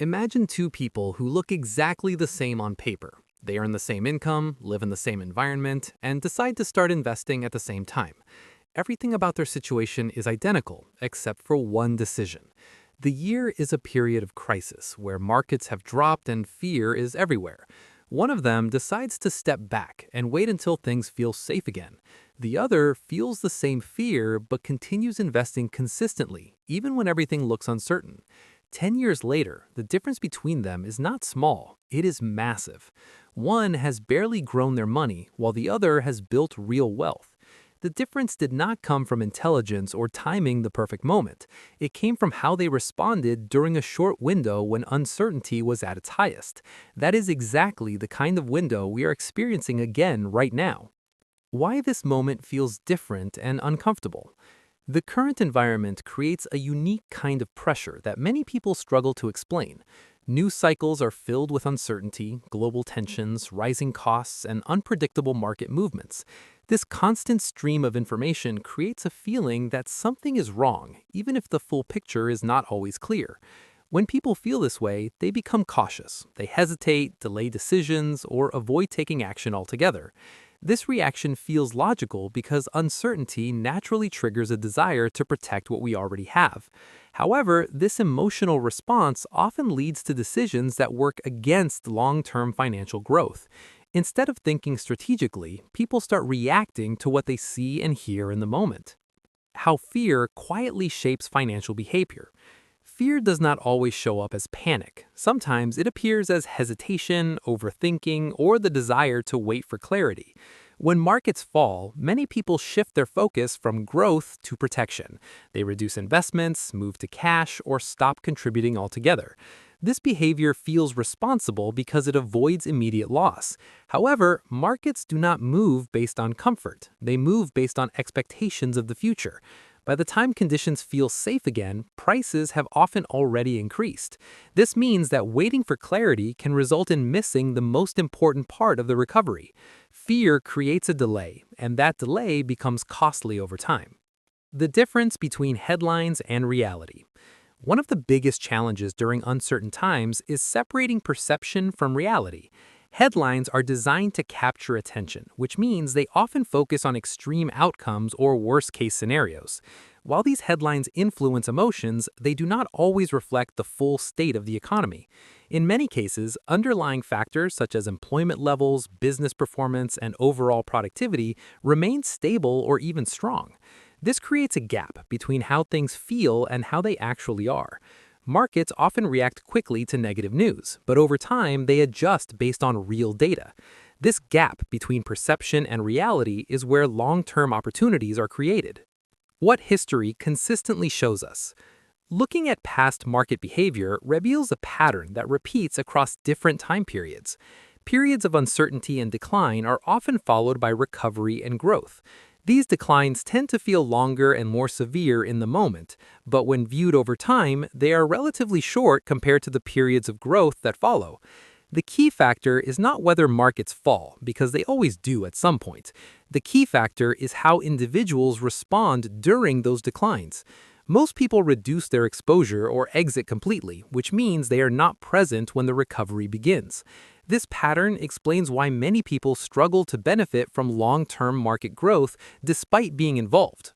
Imagine two people who look exactly the same on paper. They earn the same income, live in the same environment, and decide to start investing at the same time. Everything about their situation is identical, except for one decision. The year is a period of crisis where markets have dropped and fear is everywhere. One of them decides to step back and wait until things feel safe again. The other feels the same fear but continues investing consistently, even when everything looks uncertain. 10 years later, the difference between them is not small, it is massive. One has barely grown their money, while the other has built real wealth. The difference did not come from intelligence or timing the perfect moment. It came from how they responded during a short window when uncertainty was at its highest. That is exactly the kind of window we are experiencing again right now. Why this moment feels different and uncomfortable? The current environment creates a unique kind of pressure that many people struggle to explain. News cycles are filled with uncertainty, global tensions, rising costs, and unpredictable market movements. This constant stream of information creates a feeling that something is wrong, even if the full picture is not always clear. When people feel this way, they become cautious. They hesitate, delay decisions, or avoid taking action altogether. This reaction feels logical because uncertainty naturally triggers a desire to protect what we already have. However, this emotional response often leads to decisions that work against long-term financial growth. Instead of thinking strategically, people start reacting to what they see and hear in the moment. How fear quietly shapes financial behavior. Fear does not always show up as panic. Sometimes it appears as hesitation, overthinking, or the desire to wait for clarity. When markets fall, many people shift their focus from growth to protection. They reduce investments, move to cash, or stop contributing altogether. This behavior feels responsible because it avoids immediate loss. However, markets do not move based on comfort. They move based on expectations of the future. By the time conditions feel safe again, prices have often already increased. This means that waiting for clarity can result in missing the most important part of the recovery. Fear creates a delay, and that delay becomes costly over time. The difference between headlines and reality. One of the biggest challenges during uncertain times is separating perception from reality. Headlines are designed to capture attention, which means they often focus on extreme outcomes or worst-case scenarios. While these headlines influence emotions, they do not always reflect the full state of the economy. In many cases, underlying factors such as employment levels, business performance, and overall productivity remain stable or even strong. This creates a gap between how things feel and how they actually are. Markets often react quickly to negative news, but over time they adjust based on real data. This gap between perception and reality is where long-term opportunities are created. What history consistently shows us. Looking at past market behavior reveals a pattern that repeats across different time periods. Periods of uncertainty and decline are often followed by recovery and growth. These declines tend to feel longer and more severe in the moment, but when viewed over time, they are relatively short compared to the periods of growth that follow. The key factor is not whether markets fall, because they always do at some point. The key factor is how individuals respond during those declines. Most people reduce their exposure or exit completely, which means they are not present when the recovery begins. This pattern explains why many people struggle to benefit from long-term market growth despite being involved.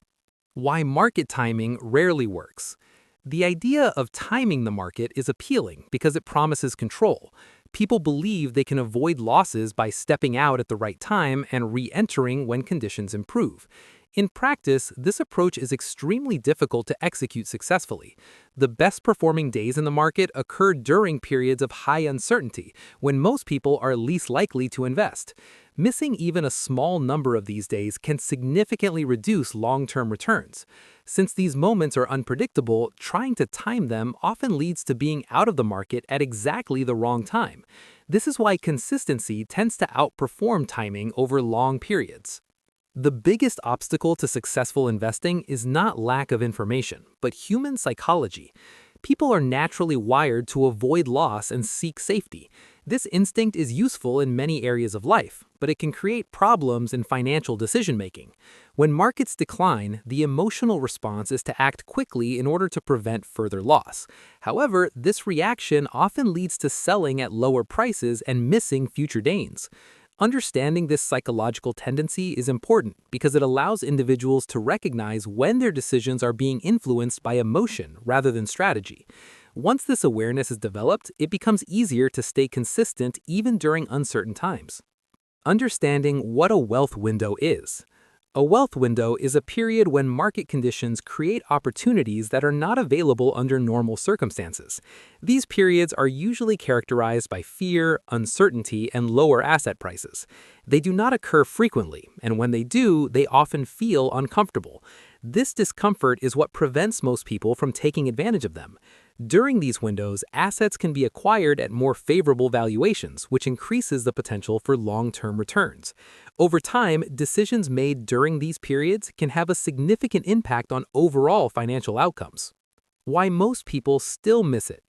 Why market timing rarely works. The idea of timing the market is appealing because it promises control. People believe they can avoid losses by stepping out at the right time and re-entering when conditions improve. In practice, this approach is extremely difficult to execute successfully. The best performing days in the market occur during periods of high uncertainty, when most people are least likely to invest. Missing even a small number of these days can significantly reduce long-term returns. Since these moments are unpredictable, trying to time them often leads to being out of the market at exactly the wrong time. This is why consistency tends to outperform timing over long periods. The biggest obstacle to successful investing is not lack of information, but human psychology. People are naturally wired to avoid loss and seek safety. This instinct is useful in many areas of life, but it can create problems in financial decision-making. When markets decline, the emotional response is to act quickly in order to prevent further loss. However, this reaction often leads to selling at lower prices and missing future gains. Understanding this psychological tendency is important because it allows individuals to recognize when their decisions are being influenced by emotion rather than strategy. Once this awareness is developed, it becomes easier to stay consistent even during uncertain times. Understanding what a wealth window is. A wealth window is a period when market conditions create opportunities that are not available under normal circumstances. These periods are usually characterized by fear, uncertainty, and lower asset prices. They do not occur frequently, and when they do, they often feel uncomfortable. This discomfort is what prevents most people from taking advantage of them. During these windows, assets can be acquired at more favorable valuations, which increases the potential for long-term returns. Over time, decisions made during these periods can have a significant impact on overall financial outcomes. Why most people still miss it.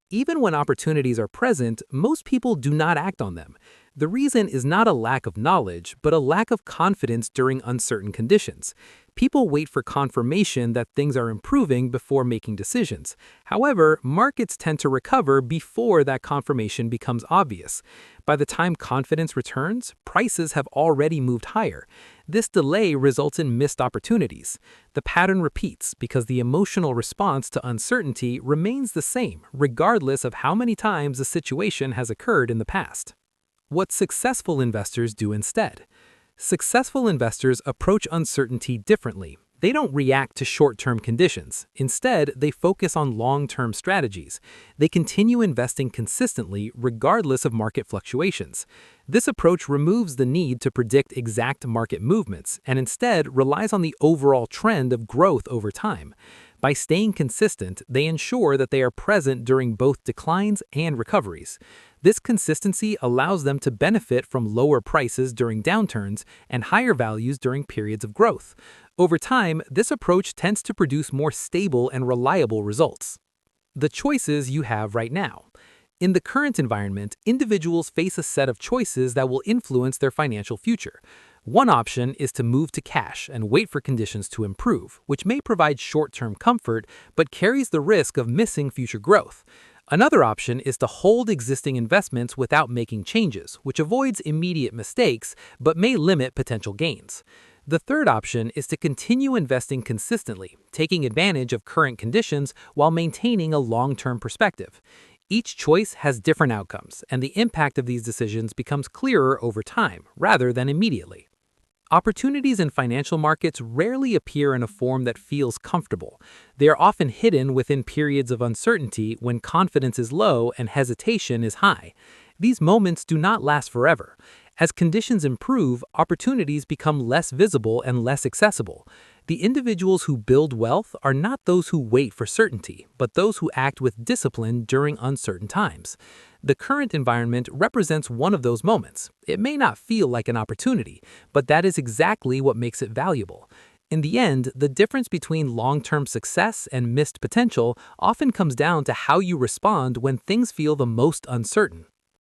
Even when opportunities are present, most people do not act on them. The reason is not a lack of knowledge, but a lack of confidence during uncertain conditions. People wait for confirmation that things are improving before making decisions. However, markets tend to recover before that confirmation becomes obvious. By the time confidence returns, prices have already moved higher. This delay results in missed opportunities. The pattern repeats because the emotional response to uncertainty remains the same, regardless of how many times the situation has occurred in the past. What successful investors do instead. Successful investors approach uncertainty differently. They don't react to short-term conditions. Instead, they focus on long-term strategies. They continue investing consistently regardless of market fluctuations. This approach removes the need to predict exact market movements and instead relies on the overall trend of growth over time. By staying consistent, they ensure that they are present during both declines and recoveries. This consistency allows them to benefit from lower prices during downturns and higher values during periods of growth. Over time, this approach tends to produce more stable and reliable results. The choices you have right now. In the current environment, individuals face a set of choices that will influence their financial future. One option is to move to cash and wait for conditions to improve, which may provide short-term comfort but carries the risk of missing future growth. Another option is to hold existing investments without making changes, which avoids immediate mistakes but may limit potential gains. The third option is to continue investing consistently, taking advantage of current conditions while maintaining a long-term perspective. Each choice has different outcomes, and the impact of these decisions becomes clearer over time rather than immediately. Opportunities in financial markets rarely appear in a form that feels comfortable. They are often hidden within periods of uncertainty when confidence is low and hesitation is high. These moments do not last forever. As conditions improve, opportunities become less visible and less accessible. The individuals who build wealth are not those who wait for certainty, but those who act with discipline during uncertain times. The current environment represents one of those moments. It may not feel like an opportunity, but that is exactly what makes it valuable. In the end, the difference between long-term success and missed potential often comes down to how you respond when things feel the most uncertain.